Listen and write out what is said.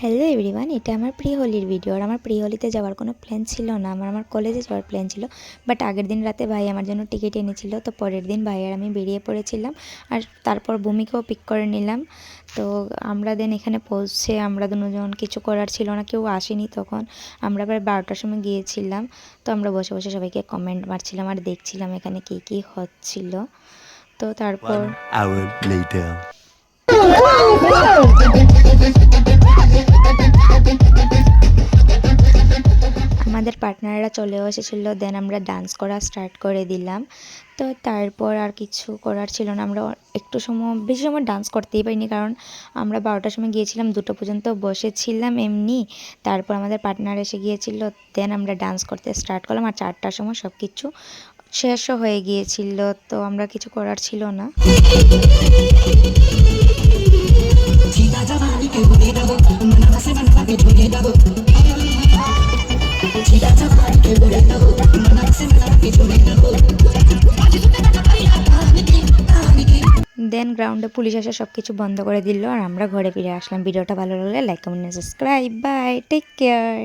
Hello everyone, এটা আমার pre হোলির ভিডিও। আর আমার প্রি হোলিতে যাওয়ার কোনো প্ল্যান ছিল না, আমার কলেজে যাওয়ার প্ল্যান ছিল। বাট আগের দিন রাতে ভাই আমার জন্য টিকিট এনেছিল, তো পরের দিন ভাই আর আমি বেরিয়ে পড়েছিলাম। আর তারপর ভূমিকেও পিক করে নিলাম। তো আমরা দেন এখানে পৌঁছে আমরা দুজন কিছু করার ছিল না, কেউ আসেনি তখন। আমরা প্রায় 12টার সময় গিয়েছিলাম। তো আমরা বসে বসে সবাইকে কমেন্ট মারছিলাম আর দেখছিলাম এখানে কী কী হচ্ছিল। তো তারপর 1 hour later. আমাদের পার্টনাররা চলেও এসেছিল, দেন আমরা ডান্স করা স্টার্ট করে দিলাম। তো তারপর আর কিছু করার ছিল না, আমরা একটু সময় বেশি সময় ডান্স করতেই পারিনি, কারণ আমরা 12টার সময় গিয়েছিলাম, 2টা পর্যন্ত বসেছিলাম এমনি। তারপর আমাদের পার্টনার এসে গিয়েছিল, দেন আমরা ডান্স করতে স্টার্ট করলাম। আর 4টার সময় সব কিছু শেষও হয়ে গিয়েছিল, তো আমরা কিছু করার ছিল না। দেন গ্রাউন্ডে পুলিশ এসে সব কিছু বন্ধ করে দিল আর আমরা ঘরে ফিরে আসলাম। ভিডিওটা ভালো লাগলে like, comment, subscribe. Bye, take care.